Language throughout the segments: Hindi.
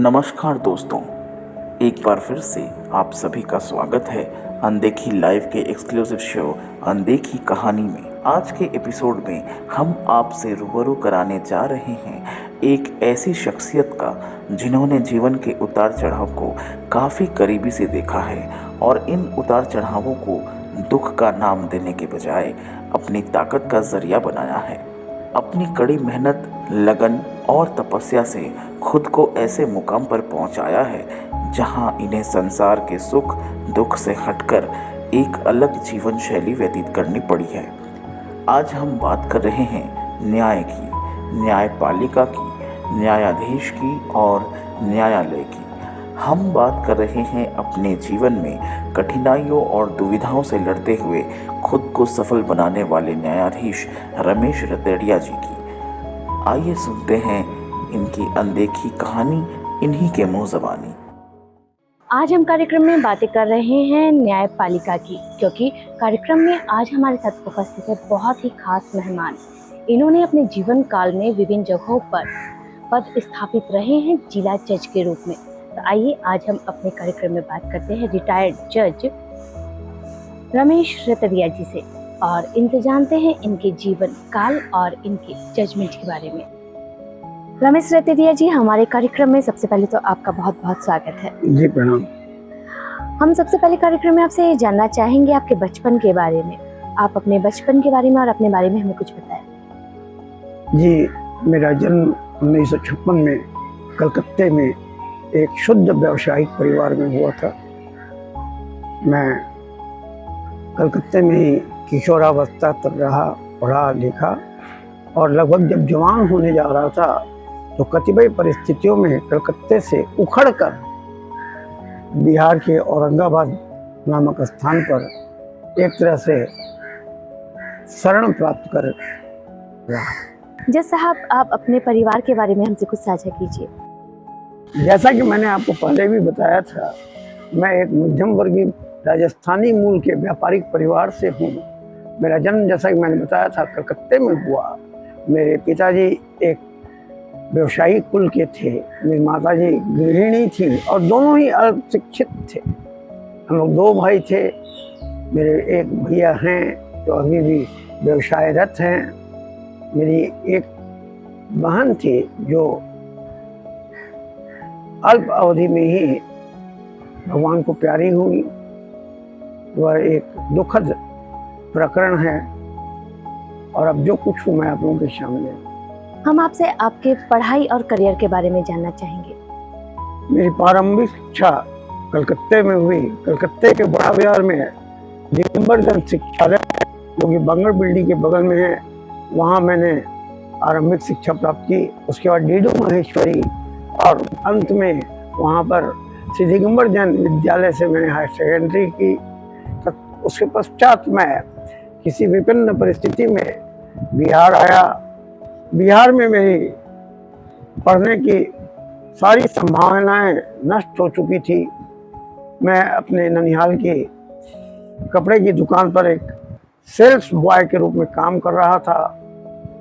नमस्कार दोस्तों, एक बार फिर से आप सभी का स्वागत है अनदेखी लाइव के एक्सक्लूसिव शो अनदेखी कहानी में। आज के एपिसोड में हम आपसे रूबरू कराने जा रहे हैं एक ऐसी शख्सियत का जिन्होंने जीवन के उतार चढ़ाव को काफ़ी करीबी से देखा है और इन उतार चढ़ावों को दुख का नाम देने के बजाय अपनी ताकत का जरिया बनाया है। अपनी कड़ी मेहनत, लगन और तपस्या से खुद को ऐसे मुकाम पर पहुंचाया है जहां इन्हें संसार के सुख दुख से हटकर एक अलग जीवन शैली व्यतीत करनी पड़ी है। आज हम बात कर रहे हैं न्याय की, न्यायपालिका की, न्यायाधीश की और न्यायालय की। हम बात कर रहे हैं अपने जीवन में कठिनाइयों और दुविधाओं से लड़ते हुए खुद को सफल बनाने वाले न्यायाधीश रमेश रतेड़िया जी की। आइए सुनते हैं इनकी अनदेखी कहानी इन्हीं के मुंह ज़बानी। आज हम कार्यक्रम में बातें कर रहे हैं न्यायपालिका की, क्योंकि कार्यक्रम में आज हमारे साथ उपस्थित है बहुत ही खास मेहमान। इन्होंने अपने जीवन काल में विभिन्न जगहों पर पद स्थापित रहे हैं जिला जज के रूप में। तो आइए आज हम अपने कार्यक्रम में बात करते हैं रिटायर्ड जज रमेश रतेड़िया जी से और इनसे जानते हैं इनके जीवन काल और इनके जजमेंट के बारे में। रमेश रतेड़िया जी, हमारे कार्यक्रम में सबसे पहले तो आपका बहुत बहुत स्वागत है। जी प्रणाम। हम सबसे पहले कार्यक्रम में आपसे जानना चाहेंगे आपके बचपन के बारे में। आप अपने बचपन के बारे में और अपने बारे में हमें कुछ बताएं। जी, मेरा जन्म 1956 में कलकत्ते में एक शुद्ध व्यावसायिक परिवार में हुआ था। मैं कलकत्ते में ही किशोरावस्था तक रहा, पढ़ा लिखा और लगभग जब जवान होने जा रहा था तो कतिपय परिस्थितियों में कलकत्ते से उखड़कर बिहार के औरंगाबाद नामक स्थान पर एक तरह से शरण प्राप्त कर रहा। जज साहब, आप अपने परिवार के बारे में हमसे कुछ साझा कीजिए। जैसा कि मैंने आपको पहले भी बताया था, मैं एक मध्यम वर्गीय राजस्थानी मूल के व्यापारिक परिवार से हूँ। मेरा जन्म, जैसा कि मैंने बताया था, कलकत्ते में हुआ। मेरे पिताजी एक व्यवसायिक कुल के थे, मेरी माताजी गृहिणी थी और दोनों ही अल्प शिक्षित थे। हम लोग दो भाई थे। मेरे एक भैया हैं जो अभी भी व्यवसायरत हैं। मेरी एक बहन थी जो अल्प अवधि में ही भगवान को प्यारी हुई। वह एक दुखद प्रकरण है और अब जो कुछ हूँ मैं आप लोगों के सामने। हम आपसे आपके पढ़ाई और करियर के बारे में जानना चाहेंगे। मेरी प्रारंभिक शिक्षा कलकत्ते में हुई। कलकत्ते के बड़ा बाजार में दिगंबर जन शिक्षालय जो कि बंगड़ बिल्डिंग के बगल में है, वहाँ मैंने आरंभिक शिक्षा प्राप्त की। उसके बाद डीडो महेश्वरी और अंत में वहाँ पर श्री दिगंबर जैन विद्यालय से मैंने हायर सेकेंडरी की। उसके पश्चात मैं किसी विभिन्न परिस्थिति में बिहार आया। बिहार में मेरी पढ़ने की सारी संभावनाएं नष्ट हो चुकी थी। मैं अपने ननिहाल की कपड़े की दुकान पर एक सेल्स बॉय के रूप में काम कर रहा था।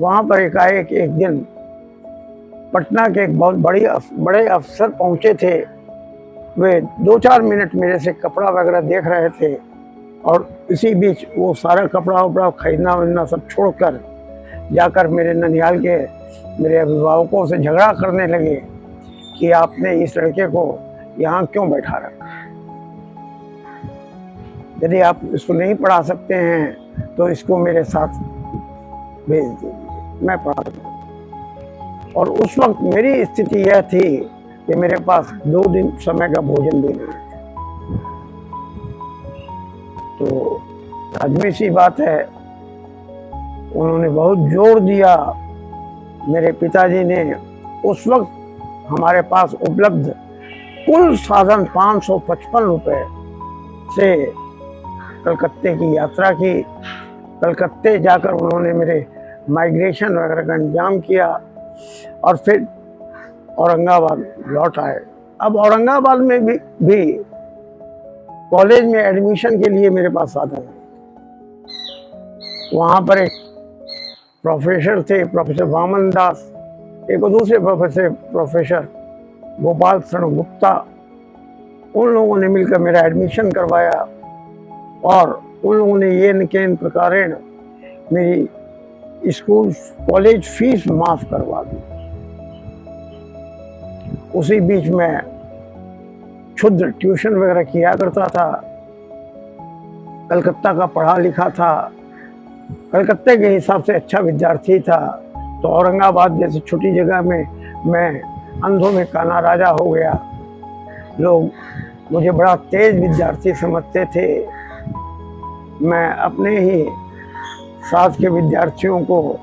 वहाँ पर एकाएक एक दिन पटना के एक बहुत बड़े अफसर पहुँचे थे। वे 2-4 मिनट मेरे से कपड़ा वगैरह देख रहे थे और इसी बीच वो सारा कपड़ा वपड़ा खरीदना वरीदना सब छोड़कर जाकर मेरे ननिहाल के मेरे अभिभावकों से झगड़ा करने लगे कि आपने इस लड़के को यहाँ क्यों बैठा रखा। यदि आप इसको नहीं पढ़ा सकते हैं तो इसको मेरे साथ भेज दीजिए, मैं पढ़ा दूँगा। और उस वक्त मेरी स्थिति यह थी कि मेरे पास 2 दिन समय का भोजन भी नहीं था। तो आदमी सी बात है, उन्होंने बहुत जोर दिया। मेरे पिताजी ने उस वक्त हमारे पास उपलब्ध कुल साधन 555 रुपये से कलकत्ते की यात्रा की। कलकत्ते जाकर उन्होंने मेरे माइग्रेशन वगैरह का इंतजाम किया और फिर औरंगाबाद लौट आए। अब औरंगाबाद में भी कॉलेज में एडमिशन के लिए मेरे पास साधन है। वहाँ पर एक प्रोफेसर थे, प्रोफेसर वामन दास, एक और दूसरे प्रोफेसर गोपाल शरण गुप्ता, उन लोगों ने मिलकर मेरा एडमिशन करवाया और उन लोगों ने ये न के प्रकारेण मेरी स्कूल कॉलेज फीस माफ करवा दी। उसी बीच में क्षुद्र ट्यूशन वगैरह किया करता था। कलकत्ता का पढ़ा लिखा था, कलकत्ते के हिसाब से अच्छा विद्यार्थी था, तो औरंगाबाद जैसी छोटी जगह में मैं अंधों में काना राजा हो गया। लोग मुझे बड़ा तेज विद्यार्थी समझते थे। मैं अपने ही साथ के विद्यार्थियों को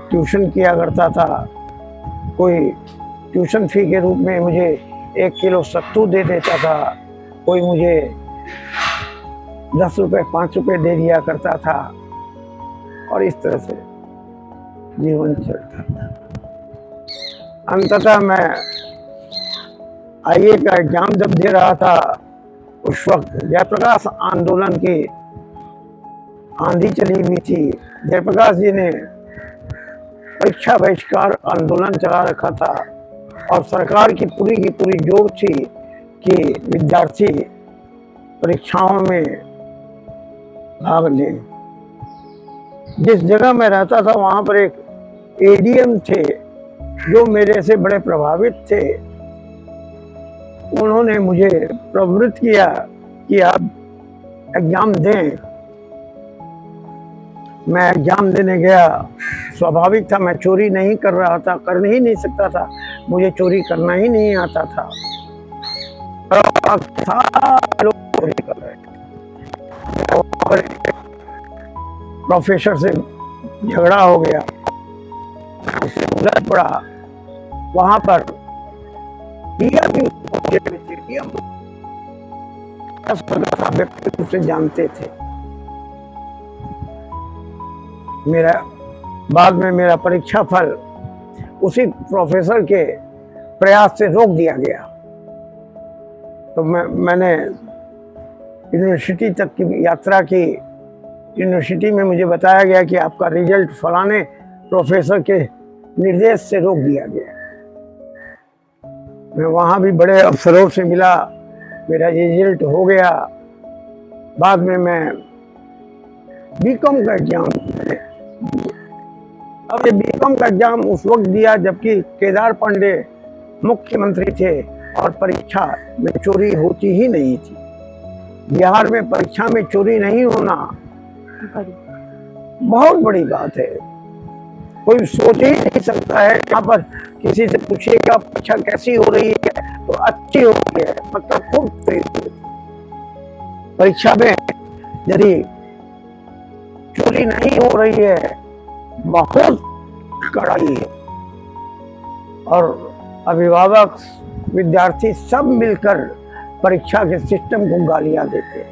ट्यूशन किया करता था। कोई ट्यूशन फी के रूप में मुझे 1 किलो सत्तू दे देता था, कोई मुझे 10 रुपये 5 रुपये दे दिया करता था, और इस तरह से जीवन चलता था। अंततः मैं आईए का एग्जाम जब दे रहा था, उस वक्त जयप्रकाश आंदोलन की आंधी चली हुई थी। जयप्रकाश जी ने परीक्षा बहिष्कार आंदोलन चला रखा था और सरकार की पूरी जोर थी कि विद्यार्थी परीक्षाओं में भाग लें। जिस जगह मैं रहता था वहाँ पर एक एडीएम थे जो मेरे से बड़े प्रभावित थे। उन्होंने मुझे प्रवृत्त किया कि आप एग्जाम दें। मैं एग्जाम देने गया। स्वाभाविक था, मैं चोरी नहीं कर रहा था, कर ही नहीं सकता था, मुझे चोरी करना ही नहीं आता था। सारे लोग चोरी कर रहे थे। प्रोफेसर से झगड़ा हो गया, उससे उलझ पड़ा। वहां पर व्यक्ति से जानते थे। बाद में मेरा परीक्षा फल उसी प्रोफेसर के प्रयास से रोक दिया गया। तो मैंने यूनिवर्सिटी तक की यात्रा की। यूनिवर्सिटी में मुझे बताया गया कि आपका रिजल्ट फलाने प्रोफेसर के निर्देश से रोक दिया गया। मैं वहाँ भी बड़े अफसरों से मिला, मेरा रिजल्ट हो गया। बाद में मैं बीकॉम का एग्जाम, अब ये बीकॉम का एग्जाम उस वक्त दिया जबकि केदार पांडे मुख्यमंत्री थे और परीक्षा में चोरी होती ही नहीं थी। बिहार में परीक्षा में चोरी नहीं होना बहुत बड़ी बात है। कोई सोच ही नहीं सकता है। यहाँ पर किसी से पूछिएगा परीक्षा कैसी हो रही है तो अच्छी हो रही है, मतलब खूब तेज। परीक्षा में यदि चोरी नहीं हो रही है, बहुत कड़ाई है। और अभिभावक विद्यार्थी सब मिलकर परीक्षा के सिस्टम को गालियां देते हैं।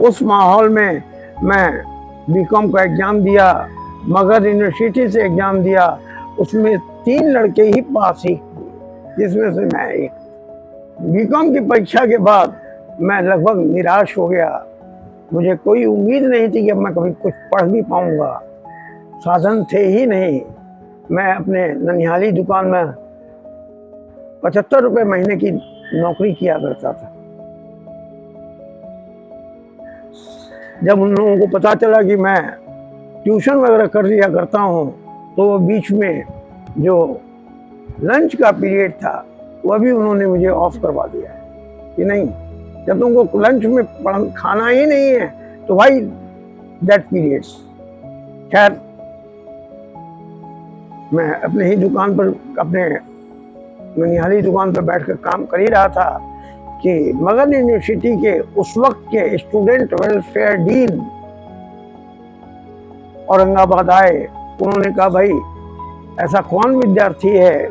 उस माहौल में मैं बीकॉम का एग्जाम दिया, मगध यूनिवर्सिटी से एग्जाम दिया। उसमें 3 लड़के ही पास ही, जिसमें से मैं एक। बीकॉम की परीक्षा के बाद मैं लगभग निराश हो गया। मुझे कोई उम्मीद नहीं थी कि अब मैं कभी कुछ पढ़ भी पाऊंगा। साधन थे ही नहीं। मैं अपने ननिहाली दुकान में 75 रुपये महीने की नौकरी किया करता था। जब उन लोगों को पता चला कि मैं ट्यूशन वगैरह कर लिया करता हूँ, तो वो बीच में जो लंच का पीरियड था वह भी उन्होंने मुझे ऑफ करवा दिया कि नहीं, जब तुमको लंच में खाना ही नहीं है तो भाई दैट पीरियड। खैर, मैं अपने ही दुकान पर, अपने ननिहाली दुकान पर बैठकर काम कर ही रहा था कि मगध यूनिवर्सिटी के उस वक्त के स्टूडेंट वेलफेयर डीन औरंगाबाद आए। उन्होंने कहा, भाई ऐसा कौन विद्यार्थी है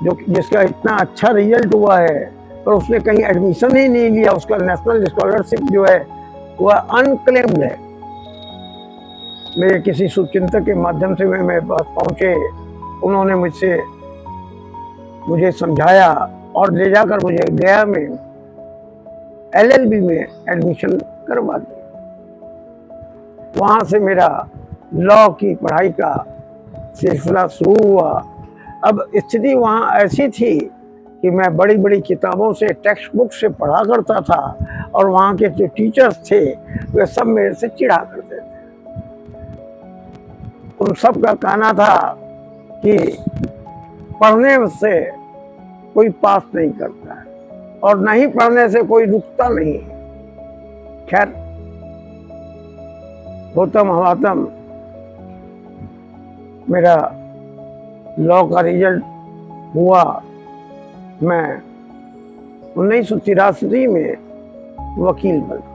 जिसका इतना अच्छा रिजल्ट हुआ है पर उसने कहीं एडमिशन ही नहीं लिया, उसका नेशनल स्कॉलरशिप जो है वह अनक्लेम्ड है। मेरे किसी शुभचिंतक के माध्यम से मेरे पास पहुंचे। उन्होंने मुझे समझाया और ले जाकर मुझे गया में LLB में एडमिशन करवा दिया। वहाँ से मेरा लॉ की पढ़ाई का सिलसिला शुरू हुआ अब स्थिति वहाँ ऐसी थी कि मैं बड़ी बड़ी किताबों से, टेक्स्ट बुक से पढ़ा करता था, और वहाँ के जो टीचर्स थे वे सब मेरे से चिढ़ा करते थे। उन सब का कहना था कि पढ़ने से कोई पास नहीं करता है और नहीं पढ़ने से कोई रुकता नहीं है। खैर, होतम हवातम मेरा लॉ का रिजल्ट हुआ। मैं 1983 में वकील बना।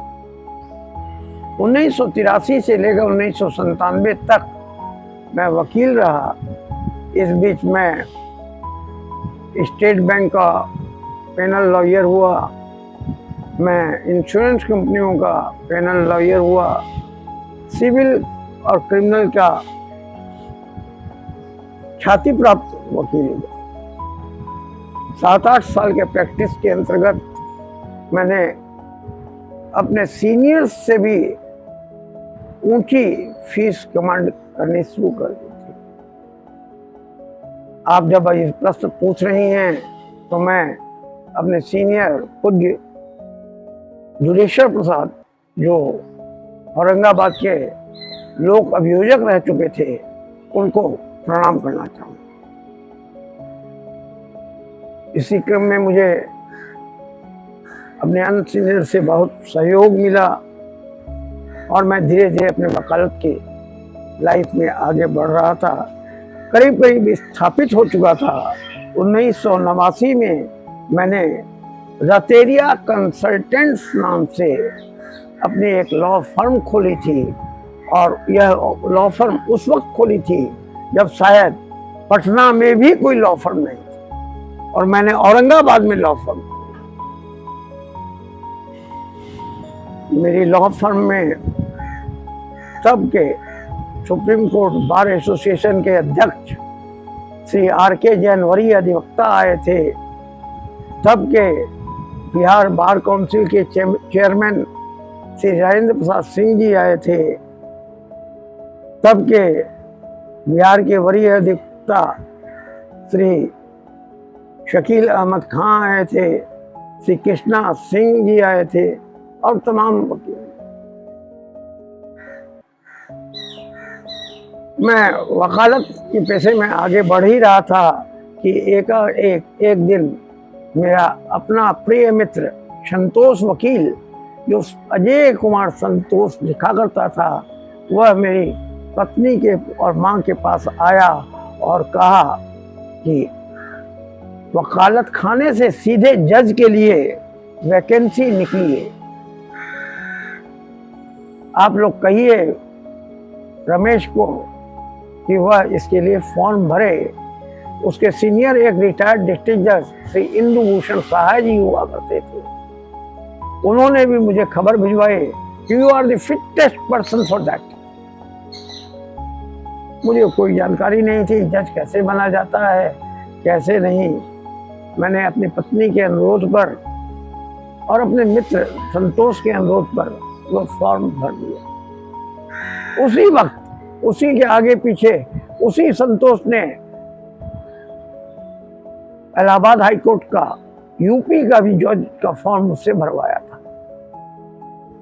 1983 से लेकर 1997 तक मैं वकील रहा। इस बीच में स्टेट बैंक का पैनल लॉयर हुआ, मैं इंश्योरेंस कंपनियों का पैनल लॉयर हुआ, सिविल और क्रिमिनल का ख्याति प्राप्त वकील हुआ। 7-8 साल के प्रैक्टिस के अंतर्गत मैंने अपने सीनियर्स से भी ऊंची फीस कमांड करनी शुरू कर दी थी। आप जब ये प्रश्न पूछ रही हैं तो मैं अपने सीनियर पूज्य जुड़ेश्वर प्रसाद, जो औरंगाबाद के लोक अभियोजक रह चुके थे, उनको प्रणाम करना चाहूँगा। इसी क्रम में मुझे अपने अन्य सीनियर से बहुत सहयोग मिला और मैं धीरे धीरे अपने वकालत की लाइफ में आगे बढ़ रहा था। करीब करीब स्थापित हो चुका था। 1989 में मैंने रतेरिया कंसल्टेंट्स नाम से अपनी एक लॉ फर्म खोली थी, और यह लॉ फर्म उस वक्त खोली थी जब शायद पटना में भी कोई लॉ फर्म नहीं थी, और मैंने औरंगाबाद में लॉ फर्म। मेरी लॉ फर्म में तब के सुप्रीम कोर्ट बार एसोसिएशन के अध्यक्ष श्री R.K. जैन वरीय अधिवक्ता आए थे, तब के बिहार बार काउंसिल के चेयरमैन श्री राजेंद्र प्रसाद सिंह जी आए थे, तब के बिहार के वरीय अधिवक्ता श्री शकील अहमद खां आए थे, श्री कृष्णा सिंह जी आए थे, और तमाम वकील। मैं वकालत के पेशे में आगे बढ़ ही रहा था कि एक दिन मेरा अपना प्रिय मित्र संतोष वकील, जो अजय कुमार संतोष लिखा करता था, वह मेरी पत्नी के और माँ के पास आया और कहा कि वकालत खाने से सीधे जज के लिए वैकेंसी निकली है, आप लोग कहिए रमेश को कि वह इसके लिए फॉर्म भरे। उसके सीनियर एक रिटायर्ड डिस्ट्रिक्ट जज श्री इंदु भूषण सहाय जी हुआ करते थे, उन्होंने भी मुझे खबर भिजवाई कि you are the fittest person for that. मुझे कोई जानकारी नहीं थी जज कैसे बना जाता है, कैसे नहीं। मैंने अपनी पत्नी के अनुरोध पर और अपने मित्र संतोष के अनुरोध पर वो फॉर्म भर दिया। उसी वक्त, उसी के आगे पीछे, उसी संतोष ने इलाहाबाद हाई कोर्ट का यूपी का भी जज का फॉर्म मुझसे भरवाया था।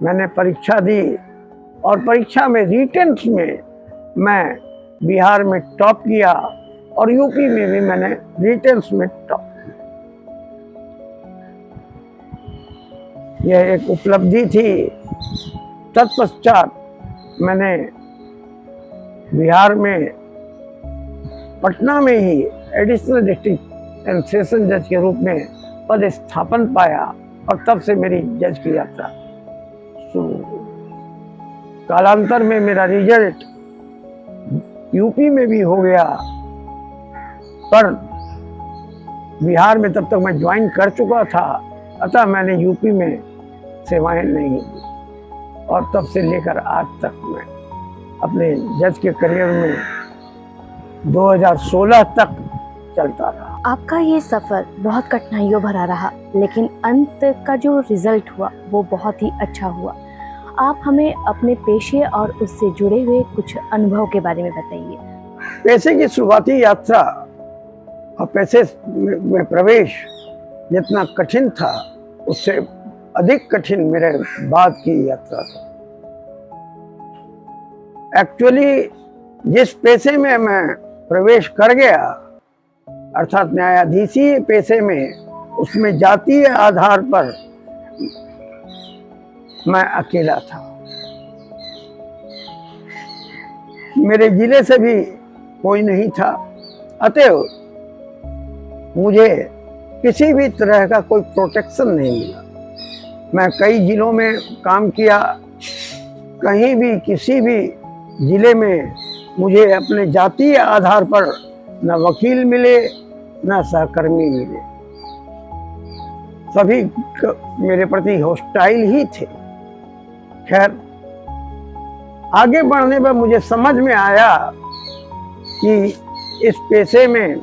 मैंने परीक्षा दी और परीक्षा में रिटेंस में मैं बिहार में टॉप किया और यूपी में भी मैंने रिटेंस में टॉप किया। यह एक उपलब्धि थी। तत्पश्चात मैंने बिहार में पटना में ही एडिशनल डिस्ट्रिक्ट एंड सेशन जज के रूप में पद स्थापन पाया और तब से मेरी जज की यात्रा शुरू हुई। कालांतर में मेरा रिजल्ट यूपी में भी हो गया, पर बिहार में तब तक मैं ज्वाइन कर चुका था, अतः मैंने यूपी में सेवाएं नहीं दी और तब से लेकर आज तक मैं अपने जज के करियर में 2016 तक चलता रहा। आपका ये सफ़र बहुत कठिनाइयों भरा रहा, लेकिन अंत का जो रिजल्ट हुआ वो बहुत ही अच्छा हुआ। आप हमें अपने पेशे और उससे जुड़े हुए कुछ अनुभव के बारे में बताइए। पेशे की शुरुआती यात्रा और पैसे में प्रवेश जितना कठिन था उससे अधिक कठिन मेरे बाद की यात्रा था। एक्चुअली जिस पेशे में मैं प्रवेश कर गया अर्थात न्यायाधीशी पेशे में, उसमें जातीय आधार पर मैं अकेला था। मेरे जिले से भी कोई नहीं था, अतएव मुझे किसी भी तरह का कोई प्रोटेक्शन नहीं मिला। मैं कई जिलों में काम किया, कहीं भी किसी भी जिले में मुझे अपने जातीय आधार पर न वकील मिले न सहकर्मी मिले, सभी मेरे प्रति हॉस्टाइल ही थे। खैर, आगे बढ़ने पर मुझे समझ में आया कि इस पेशे में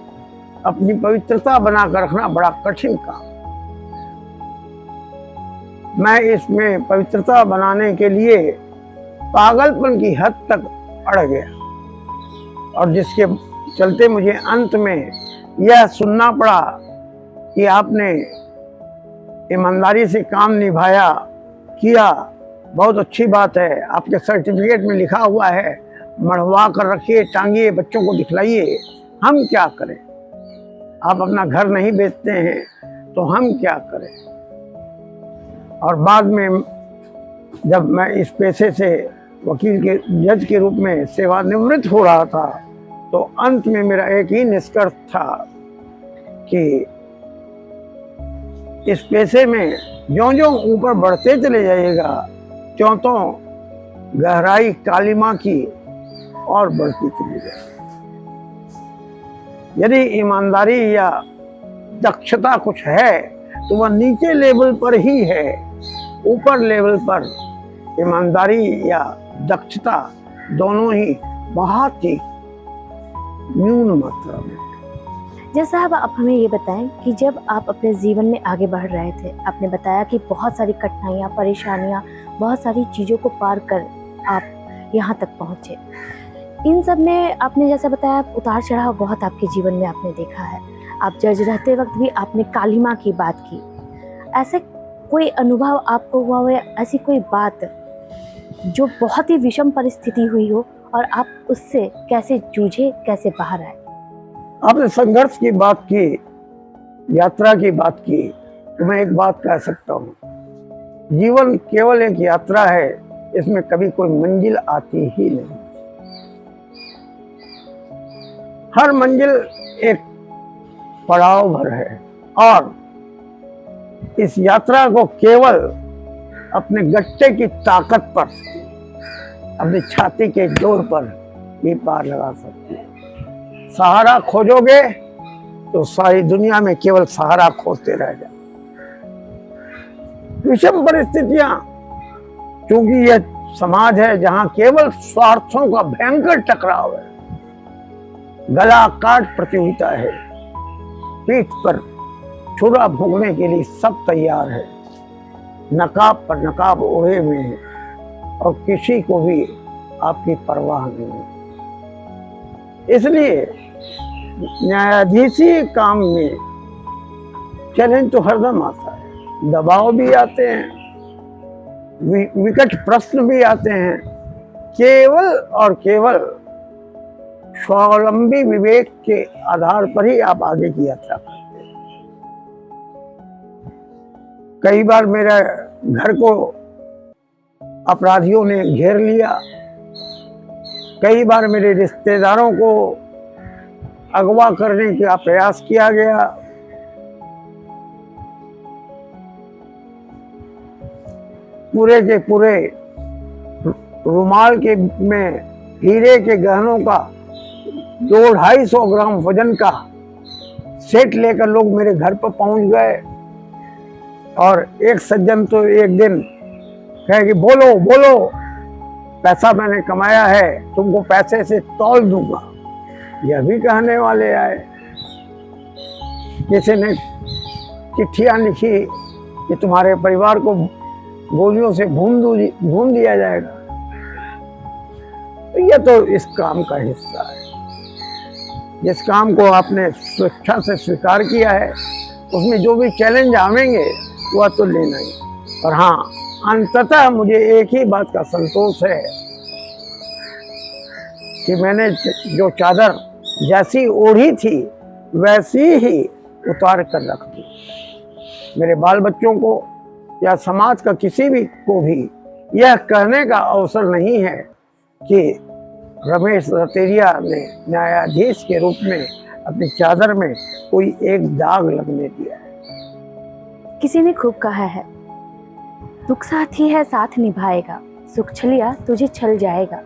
अपनी पवित्रता बनाकर रखना बड़ा कठिन काम। मैं इसमें पवित्रता बनाने के लिए पागलपन की हद तक अड़ गया और जिसके चलते मुझे अंत में यह सुनना पड़ा कि आपने ईमानदारी से काम निभाया, किया, बहुत अच्छी बात है, आपके सर्टिफिकेट में लिखा हुआ है, मढ़वा कर रखिए, टांगिए, बच्चों को दिखलाइए, हम क्या करें? आप अपना घर नहीं बेचते हैं तो हम क्या करें? और बाद में जब मैं इस पेशे से वकील के जज के रूप में सेवानिवृत्त हो रहा था तो अंत में मेरा एक ही निष्कर्ष था कि इस पेशे में ज्यों-ज्यों ऊपर बढ़ते चले जाइएगा त्यों-त्यों गहराई कालिमा की और बढ़ती चली जाएगी। यदि ईमानदारी या दक्षता कुछ है तो वह नीचे लेवल पर ही है, ऊपर लेवल पर ईमानदारी या दक्षता दोनों ही बहुत ही न्यून मात्रा में। जैसा अब आप हमें ये बताएं कि जब आप अपने जीवन में आगे बढ़ रहे थे, आपने बताया कि बहुत सारी कठिनाइयाँ, परेशानियाँ, बहुत सारी चीज़ों को पार कर आप यहाँ तक पहुँचे। इन सब में आपने जैसा बताया उतार चढ़ाव बहुत आपके जीवन में आपने देखा है। आप जज रहते वक्त भी आपने कालिमा की बात की। ऐसे कोई अनुभव आपको हुआ हो या ऐसी कोई बात जो बहुत ही विषम परिस्थिति हुई हो और आप उससे कैसे जूझे, कैसे बाहर आए? आपने संघर्ष की बात की, यात्रा की बात की, तो मैं एक बात कह सकता हूँ, जीवन केवल एक यात्रा है, इसमें कभी कोई मंजिल आती ही नहीं। हर मंजिल एक पड़ाव भर है और इस यात्रा को केवल अपने गट्टे की ताकत पर, अपनी छाती के जोर पर भी पार लगा सकते हैं। सहारा खोजोगे तो सारी दुनिया में केवल सहारा खोजते रह जाओ। विषम परिस्थितियां, क्योंकि यह समाज है जहां केवल स्वार्थों का भयंकर टकराव है, गला काट प्रतियोगिता है, पीठ पर छुरा भोगने के लिए सब तैयार है, नकाब पर नकाब ओढ़े हुए हैं और किसी को भी आपकी परवाह नहीं है। इसलिए न्यायाधीशी काम में चैलेंज तो हरदम आता है, दबाव भी आते हैं, विकट प्रश्न भी आते हैं। केवल और केवल स्वावलंबी विवेक के आधार पर ही आप आगे की यात्रा करते हैं। कई बार मेरे घर को अपराधियों ने घेर लिया, कई बार मेरे रिश्तेदारों को अगवा करने का प्रयास किया गया, पूरे के पूरे रुमाल के में हीरे के गहनों का 200-250 ग्राम वजन का सेट लेकर लोग मेरे घर पर पहुंच गए और एक सज्जन तो एक दिन कहे कि बोलो बोलो, पैसा मैंने कमाया है, तुमको पैसे से तौल दूंगा। यह भी कहने वाले आए। किसी ने चिट्ठियां लिखी कि तुम्हारे परिवार को गोलियों से भून दिया जाएगा। तो यह तो इस काम का हिस्सा है। जिस काम को आपने स्वेच्छा से स्वीकार किया है उसमें जो भी चैलेंज आवेंगे वह तो लेना ही। और हाँ, अंततः मुझे एक ही बात का संतोष है कि मैंने जो चादर जैसी ओढ़ी थी वैसी ही उतार कर रख दी। मेरे बाल बच्चों को या समाज का किसी भी को भी यह कहने का अवसर नहीं है कि रमेश रतेरिया ने न्यायाधीश के रूप में अपनी चादर में कोई एक दाग लगने दिया है। किसी ने खूब कहा है, दुख साथी है साथ निभाएगा, सुख छलिया तुझे छल जाएगा।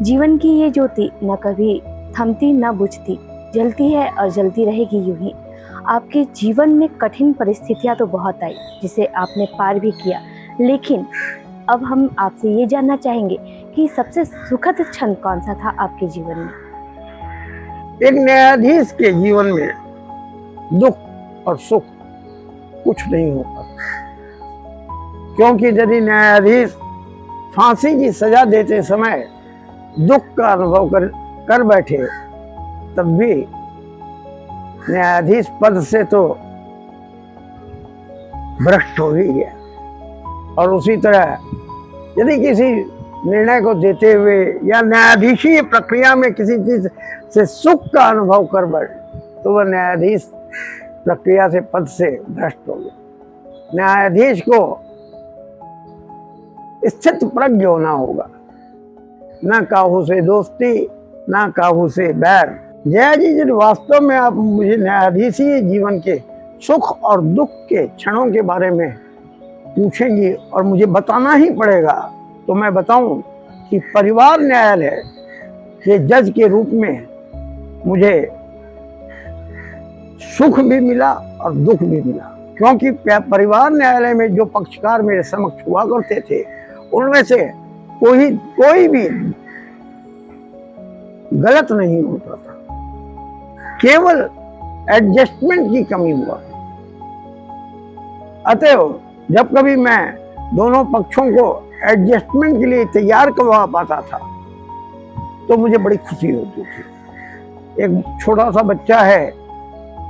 जीवन की ये ज्योति न कभी थमती न बुझती, जलती है और जलती रहेगी यूं ही। आपके जीवन में कठिन परिस्थितियां तो बहुत आई जिसे आपने पार भी किया, लेकिन अब हम आपसे ये जानना चाहेंगे कि सबसे सुखद क्षण कौन सा था आपके जीवन में। एक न्यायाधीश के जीवन में दुख और सुख कुछ नहीं होता, क्योंकि यदि न्यायाधीश फांसी की सजा देते समय दुख का अनुभव कर बैठे तब भी न्यायाधीश पद से तो भ्रष्ट हो ही गया। और उसी तरह यदि किसी निर्णय को देते हुए या न्यायाधीशीय प्रक्रिया में किसी चीज से सुख का अनुभव कर बैठे तो वह न्यायाधीश प्रक्रिया से पद से भ्रष्ट हो गया। न्यायाधीश को स्थित प्रज्ञ होना होगा, न काहू से दोस्ती न काहू से बैर। जया जी, यदि वास्तव में आप मुझे न्यायाधीशीय जीवन के सुख और दुख के क्षणों के बारे में पूछेंगी और मुझे बताना ही पड़ेगा तो मैं बताऊं कि परिवार न्यायालय के जज के रूप में मुझे सुख भी मिला और दुख भी मिला, क्योंकि परिवार न्यायालय में जो पक्षकार मेरे समक्ष हुआ करते थे उनमें से कोई भी गलत नहीं होता था, केवल एडजस्टमेंट की कमी हुआ। अतएव जब कभी मैं दोनों पक्षों को एडजस्टमेंट के लिए तैयार करवा पाता था तो मुझे बड़ी खुशी होती थी। एक छोटा सा बच्चा है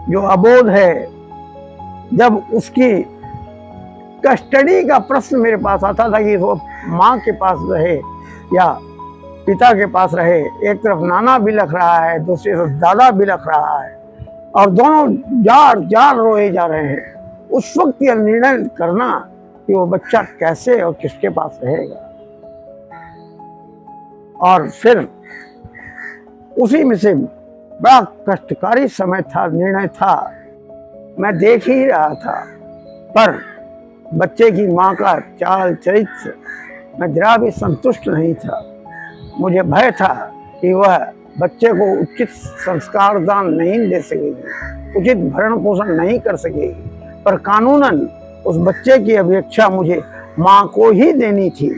जो अबोध है, जब उसकी कस्टडी का प्रश्न मेरे पास आता था कि वो माँ के पास रहे या पिता के पास रहे, एक तरफ नाना बिलख रहा है दूसरी तरफ दादा बिलख रहा है और दोनों जार रोए जा रहे हैं, उस वक्त यह निर्णय करना कि वो बच्चा कैसे और किसके पास रहेगा। और फिर उसी में से बड़ा कष्टकारी समय था, निर्णय था, मैं देख ही रहा था, पर बच्चे की माँ का चाल चरित्र मैं जरा भी संतुष्ट नहीं था। मुझे भय था कि वह बच्चे को उचित संस्कार दान नहीं दे सकेगी, उचित भरण पोषण नहीं कर सकेगी, पर कानूनन उस बच्चे की अपेक्षा मुझे माँ को ही देनी थी।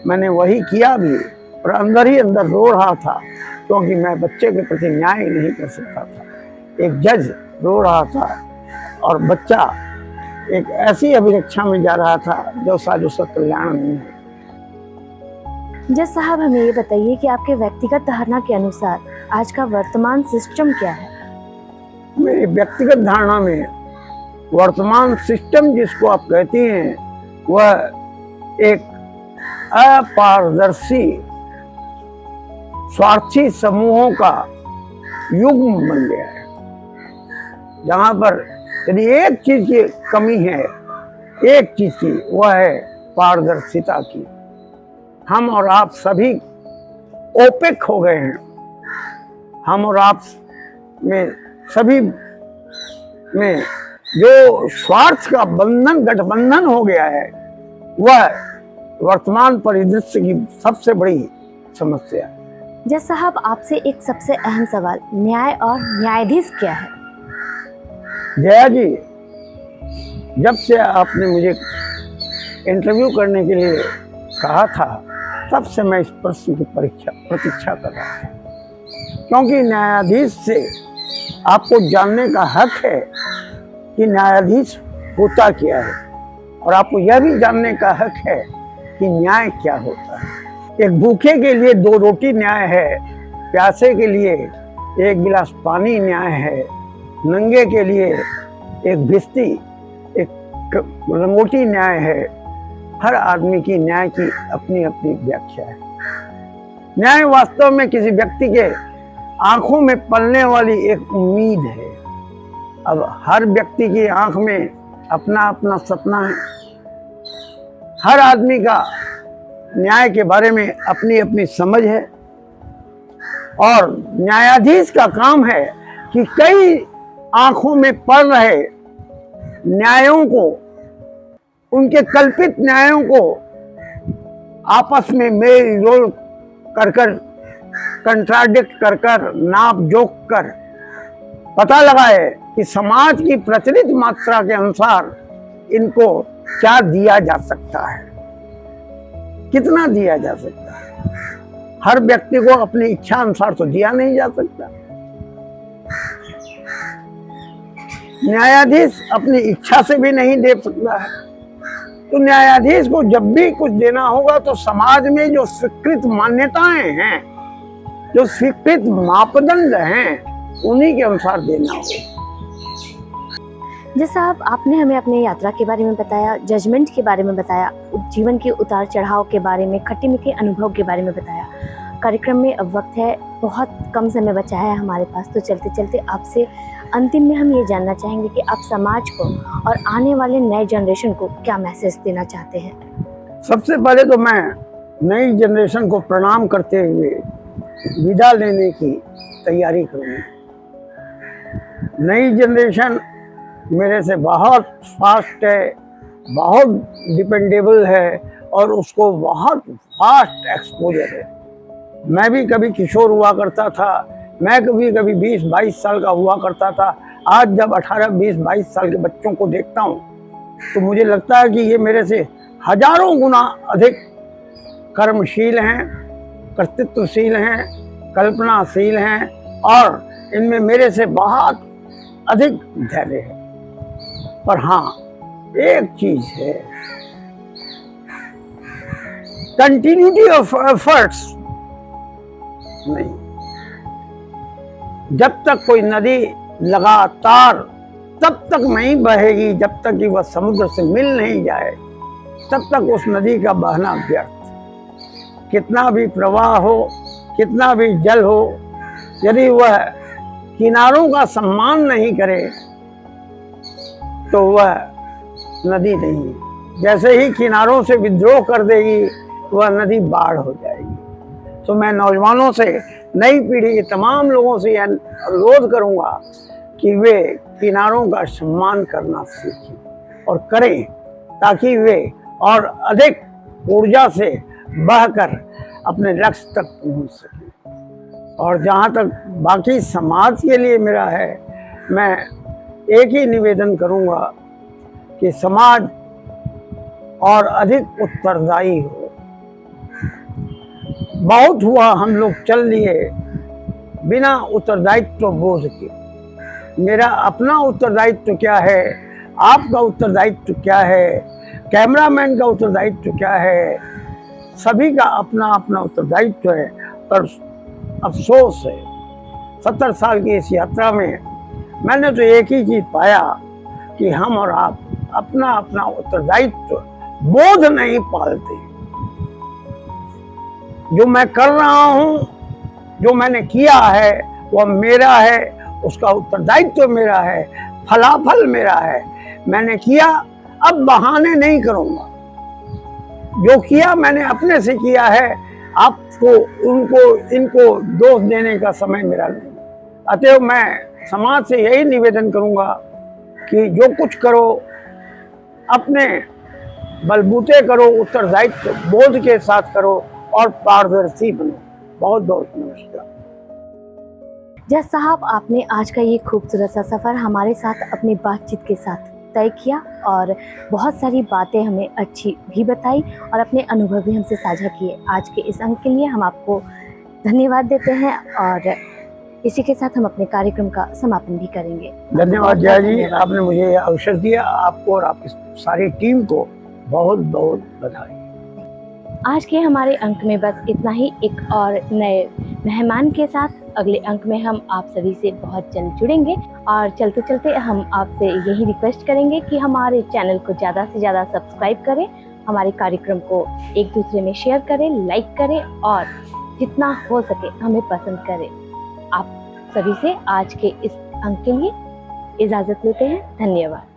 मैंने वही किया भी, और अंदर ही अंदर रो रहा था क्योंकि मैं बच्चे के प्रति न्याय नहीं कर सकता था। एक जज रो रहा था और बच्चा एक ऐसी अभिरक्षा में जा रहा था जो शायद उसका कल्याण नहीं है। जज साहब, हमें ये बताइए कि आपके व्यक्तिगत धारणा के अनुसार आज का वर्तमान सिस्टम क्या है? मेरी व्यक्तिगत धारणा में वर्तमान सिस्टम जिसको आप कहती हैं वह एक अपारदर्शी स्वार्थी समूहों का युग्म बन गया है, जहाँ पर यदि एक चीज की कमी है, एक चीज की, वह है पारदर्शिता की। हम और आप सभी ओपेक हो गए हैं। हम और आप में सभी में जो स्वार्थ का गठबंधन हो गया है वह वर्तमान परिदृश्य की सबसे बड़ी समस्या है। जज साहब, आपसे एक सबसे अहम सवाल, न्याय और न्यायाधीश क्या है? जया जी, जब से आपने मुझे इंटरव्यू करने के लिए कहा था तब से मैं इस प्रश्न की प्रतीक्षा कर रहा था, क्योंकि न्यायाधीश से आपको जानने का हक है कि न्यायाधीश होता क्या है, और आपको यह भी जानने का हक है कि न्याय क्या होता है। एक भूखे के लिए 2 रोटी न्याय है, प्यासे के लिए एक गिलास पानी न्याय है, नंगे के लिए एक भिस्ती, एक लंगोटी न्याय है। हर आदमी की न्याय की अपनी अपनी व्याख्या है। न्याय वास्तव में किसी व्यक्ति के आंखों में पलने वाली एक उम्मीद है। अब हर व्यक्ति की आंख में अपना अपना सपना है। हर आदमी का न्याय के बारे में अपनी अपनी समझ है और न्यायाधीश का काम है कि कई आंखों में पड़ रहे न्यायों को, उनके कल्पित न्यायों को आपस में मेल जोल कर कंट्राडिक्ट कर नाप जोख कर पता लगाए कि समाज की प्रचलित मात्रा के अनुसार इनको क्या दिया जा सकता है, कितना दिया जा सकता है। हर व्यक्ति को अपनी इच्छा अनुसार तो दिया नहीं जा सकता। न्यायाधीश अपनी इच्छा से भी नहीं दे सकता है। तो न्यायाधीश को जब भी कुछ देना होगा तो समाज में जो स्वीकृत मान्यताएं हैं, जो स्वीकृत मापदंड हैं, उन्हीं के अनुसार देना होगा। जैसा आपने हमें अपनी यात्रा के बारे में बताया, जजमेंट के बारे में बताया, जीवन के उतार चढ़ाव के बारे में, खट्टे मीठे अनुभव के बारे में बताया। कार्यक्रम में अब वक्त है, बहुत कम समय बचा है हमारे पास, तो चलते चलते आपसे अंतिम में हम ये जानना चाहेंगे कि आप समाज को और आने वाले नए जनरेशन को क्या मैसेज देना चाहते हैं। सबसे पहले तो मैं नई जनरेशन को प्रणाम करते हुए विदा लेने की तैयारी करूँगा। नई जनरेशन मेरे से बहुत फास्ट है, बहुत डिपेंडेबल है और उसको बहुत फास्ट एक्सपोजर है। मैं भी कभी किशोर हुआ करता था, मैं कभी 20-22 साल का हुआ करता था। आज जब 18-20-22 साल के बच्चों को देखता हूँ तो मुझे लगता है कि ये मेरे से हजारों गुना अधिक कर्मशील हैं, कर्तृत्वशील हैं, कल्पनाशील हैं और इनमें मेरे से बहुत अधिक धैर्य है। पर हाँ, एक चीज है, कंटिन्यूटी ऑफ एफर्ट्स नहीं। जब तक कोई नदी लगातार तब तक नहीं बहेगी जब तक कि वह समुद्र से मिल नहीं जाए, तब तक उस नदी का बहना व्यर्थ। कितना भी प्रवाह हो, कितना भी जल हो, यदि वह किनारों का सम्मान नहीं करे तो वह नदी नहीं। जैसे ही किनारों से विद्रोह कर देगी वह नदी बाढ़ हो जाएगी। तो मैं नौजवानों से, नई पीढ़ी के तमाम लोगों से यह अनुरोध करूंगा कि वे किनारों का सम्मान करना सीखें और करें, ताकि वे और अधिक ऊर्जा से बहकर अपने लक्ष्य तक पहुंच सकें। और जहां तक बाकी समाज के लिए मेरा है, मैं एक ही निवेदन करूंगा कि समाज और अधिक उत्तरदायी हो। बहुत हुआ हम लोग चल लिए बिना उत्तरदायित्व बोझ के। मेरा अपना उत्तरदायित्व क्या है, आपका उत्तरदायित्व क्या है, कैमरामैन का उत्तरदायित्व क्या है, सभी का अपना अपना उत्तरदायित्व है। पर अफसोस है, 70 साल की इस यात्रा में मैंने तो एक ही चीज पाया कि हम और आप अपना अपना उत्तरदायित्व बोध नहीं पालते। जो मैं कर रहा हूं, जो मैंने किया है वह मेरा है, उसका उत्तरदायित्व मेरा है, फलाफल मेरा है। मैंने किया, अब बहाने नहीं करूंगा। जो किया मैंने अपने से किया है, आपको इनको दोष देने का समय मेरा नहीं। अतएव मैं समाज से यही निवेदन करूंगा कि जो कुछ करो अपने बलबूते करो, उत्तरदायित्व बोध के साथ करो और पारदर्शी बनो। बहुत बहुत नमस्कार। जज साहब, आपने आज का ये खूबसूरत सा सफ़र हमारे साथ अपनी बातचीत के साथ तय किया और बहुत सारी बातें हमें अच्छी भी बताई और अपने अनुभव भी हमसे साझा किए। आज के इस अंक के लिए हम आपको धन्यवाद देते हैं और इसी के साथ हम अपने कार्यक्रम का समापन भी करेंगे। धन्यवाद जया जी, आपने मुझे यह अवसर दिया। आपको और आपकी सारी टीम को बहुत बहुत बधाई। आज के हमारे अंक में बस इतना ही। एक और नए मेहमान के साथ अगले अंक में हम आप सभी से बहुत जल्द जुड़ेंगे। और चलते चलते हम आपसे यही रिक्वेस्ट करेंगे कि हमारे चैनल को ज़्यादा से ज़्यादा सब्सक्राइब करें, हमारे कार्यक्रम को एक दूसरे में शेयर करें, लाइक करें और जितना हो सके हमें पसंद करें। आप सभी से आज के इस अंक के लिए इजाज़त लेते हैं। धन्यवाद।